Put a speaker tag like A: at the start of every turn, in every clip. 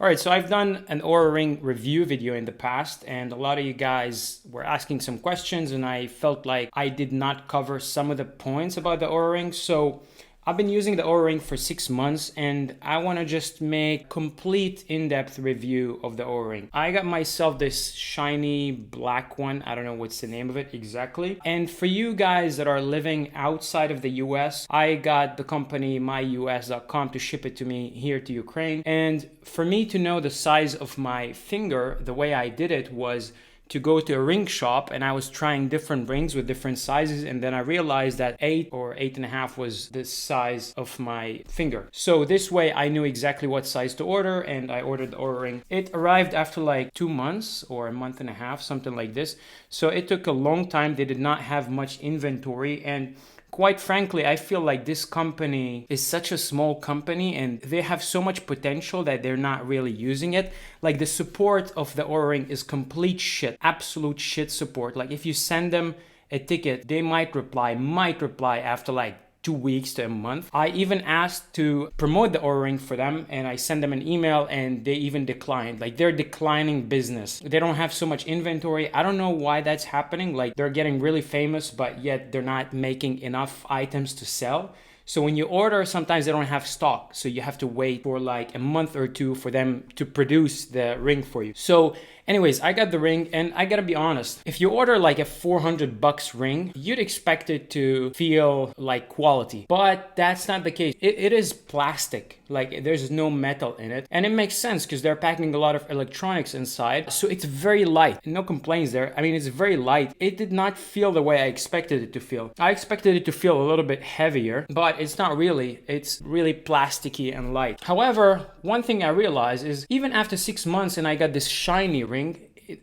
A: All right, so I've done an Oura Ring review video in the past, and a lot of you guys were asking some questions, and I felt like I did not cover some of the points about the Oura Ring. So I've been using the Oura Ring for 6 months, and I want to just make complete in-depth review of the Oura Ring. I got myself this shiny black one. I don't know what's the name of it exactly. And for you guys that are living outside of the US, I got the company myus.com to ship it to me here to Ukraine. And for me to know the size of my finger, the way I did it was to go to a ring shop, and I was trying different rings with different sizes, and then I realized that 8 or 8.5 was the size of my finger. So this way I knew exactly what size to order, and I ordered the Oura Ring. It arrived after like 2 months or a month and a half, something like this. So it took a long time. They did not have much inventory, and quite frankly, I feel like this company is such a small company and they have so much potential that they're not really using it. Like the support of the Oura Ring is complete shit, absolute shit support. Like if you send them a ticket, they might reply after like 2 weeks to a month. I even asked to promote the Oura Ring for them, and I sent them an email and they even declined. Like they're declining business. They don't have so much inventory. I don't know why that's happening. Like they're getting really famous, but yet they're not making enough items to sell. So when you order, sometimes they don't have stock. So you have to wait for like a month or two for them to produce the ring for you. So anyways, I got the ring, and I gotta be honest, if you order like a $400 ring, you'd expect it to feel like quality, but that's not the case. It is plastic. Like there's no metal in it, and it makes sense because they're packing a lot of electronics inside. So it's very light. No complaints there. I mean, it's very light. It did not feel the way I expected it to feel. I expected it to feel a little bit heavier, but it's not really. It's really plasticky and light. However, one thing I realized is even after 6 months and I got this shiny ring,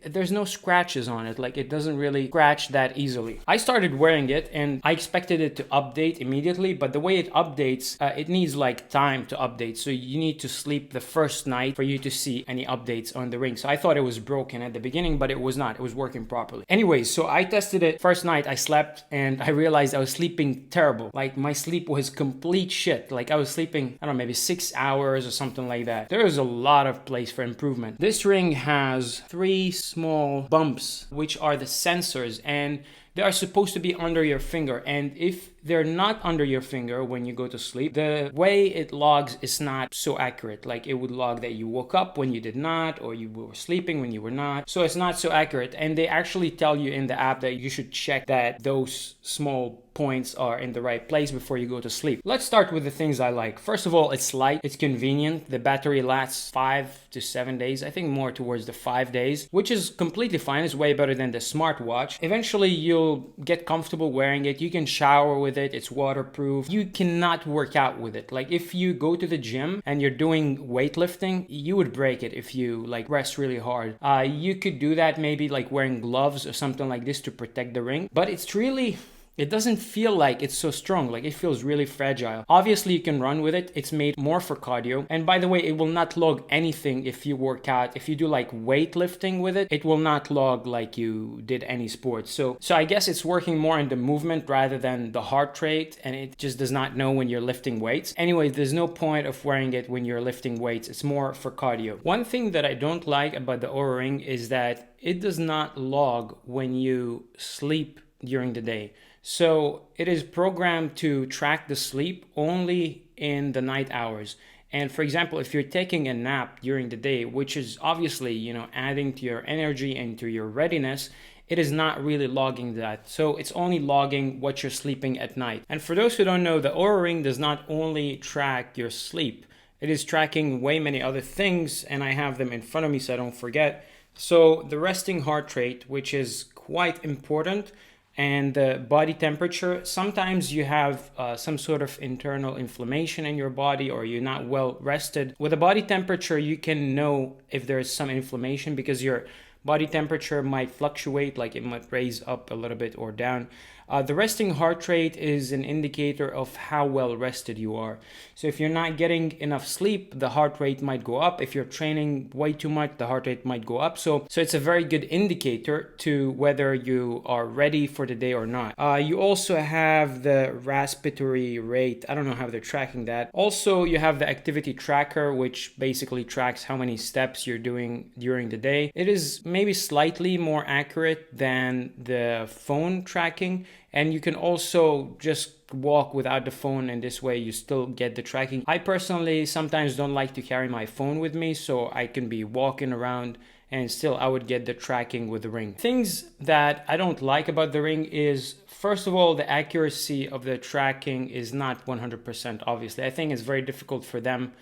A: there's no scratches on it. Like it doesn't really scratch that easily. I started wearing it and I expected it to update immediately, but the way it updates, it needs like time to update. So you need to sleep the first night for you to see any updates on the ring. So I thought it was broken at the beginning, but it was not. It was working properly. Anyways, so I tested it. First night I slept and I realized I was sleeping terrible. Like my sleep was complete shit. Like I was sleeping, I don't know, maybe 6 hours or something like that. There is a lot of place for improvement. This ring has 3 small bumps, which are the sensors, and they are supposed to be under your finger. And if they're not under your finger when you go to sleep, the way it logs is not so accurate. Like it would log that you woke up when you did not, or you were sleeping when you were not. So it's not so accurate. And they actually tell you in the app that you should check that those small points are in the right place before you go to sleep. Let's start with the things I like. First of all, it's light, it's convenient. The battery lasts 5 to 7 days. I think more towards the 5 days, which is completely fine. It's way better than the smartwatch. Eventually, you'll get comfortable wearing it. You can shower with it. It's waterproof. You cannot work out with it. Like if you go to the gym and you're doing weightlifting, you would break it if you like press really hard. You could do that maybe like wearing gloves or something like this to protect the ring, but it doesn't feel like it's so strong. Like it feels really fragile. Obviously you can run with it. It's made more for cardio. And by the way, it will not log anything if you work out. If you do like weightlifting with it, it will not log like you did any sport. So I guess it's working more in the movement rather than the heart rate. And it just does not know when you're lifting weights. Anyway, there's no point of wearing it when you're lifting weights. It's more for cardio. One thing that I don't like about the Oura Ring is that it does not log when you sleep during the day. So it is programmed to track the sleep only in the night hours. And for example, if you're taking a nap during the day, which is obviously, adding to your energy and to your readiness, it is not really logging that. So it's only logging what you're sleeping at night. And for those who don't know, the Oura Ring does not only track your sleep, it is tracking way many other things, and I have them in front of me so I don't forget. So the resting heart rate, which is quite important, and the body temperature. Sometimes you have some sort of internal inflammation in your body, or you're not well rested. With the body temperature, you can know if there's some inflammation because your body temperature might fluctuate, like it might raise up a little bit or down. The resting heart rate is an indicator of how well rested you are. So if you're not getting enough sleep, the heart rate might go up. If you're training way too much, the heart rate might go up. So it's a very good indicator to whether you are ready for the day or not. You also have the respiratory rate. I don't know how they're tracking that. Also, you have the activity tracker, which basically tracks how many steps you're doing during the day. It is maybe slightly more accurate than the phone tracking, and you can also just walk without the phone, and this way you still get the tracking. I personally sometimes don't like to carry my phone with me, so I can be walking around and still I would get the tracking with the ring. Things that I don't like about the ring is, first of all, the accuracy of the tracking is not 100%, obviously. I think it's very difficult for them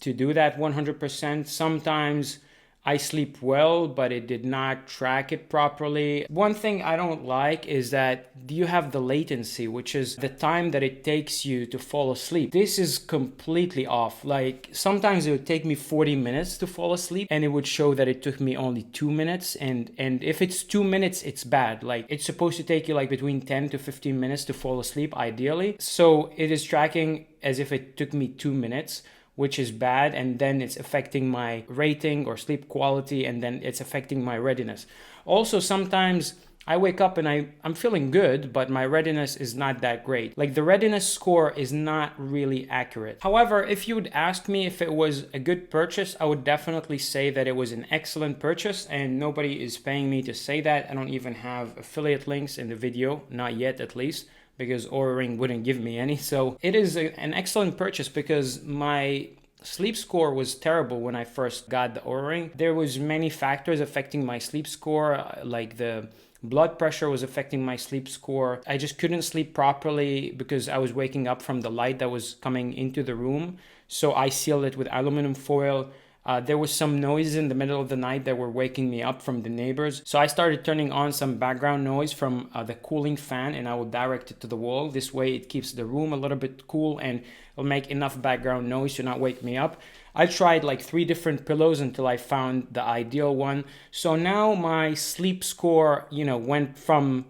A: to do that 100%. Sometimes I sleep well, but it did not track it properly. One thing I don't like is that you have the latency, which is the time that it takes you to fall asleep. This is completely off. Like sometimes it would take me 40 minutes to fall asleep and it would show that it took me only 2 minutes. And if it's 2 minutes, it's bad. Like it's supposed to take you like between 10 to 15 minutes to fall asleep, ideally. So it is tracking as if it took me 2 minutes, which is bad, and then it's affecting my rating or sleep quality, and then it's affecting my readiness. Also, sometimes I wake up and I'm feeling good, but my readiness is not that great. Like the readiness score is not really accurate. However, if you would ask me if it was a good purchase, I would definitely say that it was an excellent purchase, and nobody is paying me to say that. I don't even have affiliate links in the video, not yet at least, because Oura Ring wouldn't give me any. So it is an excellent purchase because my sleep score was terrible when I first got the Oura Ring. There was many factors affecting my sleep score, like the blood pressure was affecting my sleep score. I just couldn't sleep properly because I was waking up from the light that was coming into the room. So I sealed it with aluminum foil. There was some noise in the middle of the night that were waking me up from the neighbors. So I started turning on some background noise from the cooling fan, and I will direct it to the wall. This way it keeps the room a little bit cool and it'll make enough background noise to not wake me up. I tried like 3 different pillows until I found the ideal one. So now my sleep score, went from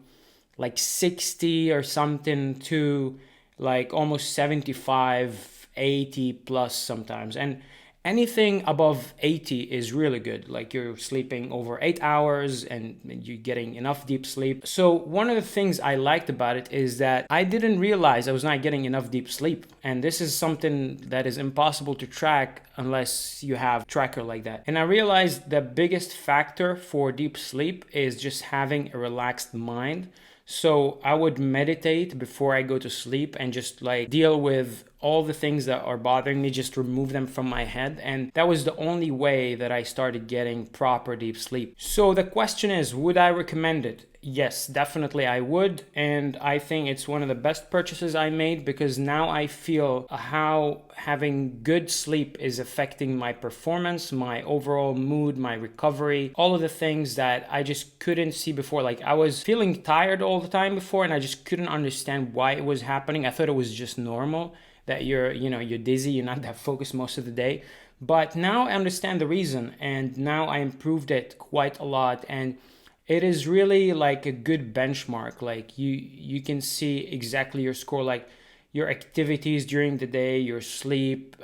A: like 60 or something to like almost 75, 80 plus sometimes. And anything above 80 is really good. Like you're sleeping over 8 hours and you're getting enough deep sleep. So one of the things I liked about it is that I didn't realize I was not getting enough deep sleep. And this is something that is impossible to track unless you have a tracker like that. And I realized the biggest factor for deep sleep is just having a relaxed mind. So I would meditate before I go to sleep and just like deal with all the things that are bothering me, just remove them from my head. And that was the only way that I started getting proper deep sleep. So the question is, would I recommend it? Yes, definitely I would. And I think it's one of the best purchases I made because now I feel how having good sleep is affecting my performance, my overall mood, my recovery, all of the things that I just couldn't see before. Like I was feeling tired all the time before and I just couldn't understand why it was happening. I thought it was just normal that you're dizzy, you're not that focused most of the day. But now I understand the reason, and now I improved it quite a lot. And it is really like a good benchmark. Like you can see exactly your score, like your activities during the day, your sleep.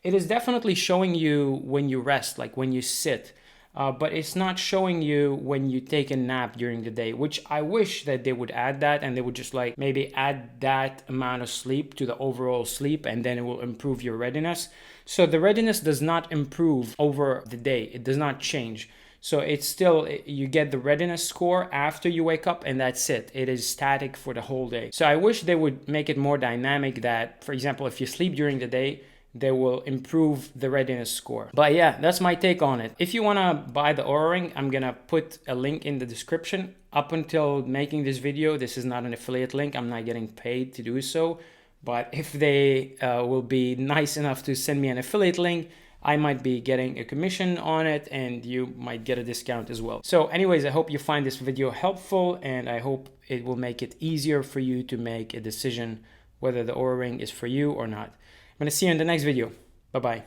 A: It is definitely showing you when you rest, like when you sit. But it's not showing you when you take a nap during the day, which I wish that they would add that, and they would just like maybe add that amount of sleep to the overall sleep, and then it will improve your readiness. So the readiness does not improve over the day. It does not change. So it's still, you get the readiness score after you wake up and that's it. It is static for the whole day. So I wish they would make it more dynamic that, for example, if you sleep during the day, they will improve the readiness score. But yeah, that's my take on it. If you want to buy the Oura Ring, I'm going to put a link in the description. Up until making this video, this is not an affiliate link. I'm not getting paid to do so. But if they will be nice enough to send me an affiliate link, I might be getting a commission on it and you might get a discount as well. So anyways, I hope you find this video helpful and I hope it will make it easier for you to make a decision whether the Oura Ring is for you or not. I'm going to see you in the next video. Bye-bye.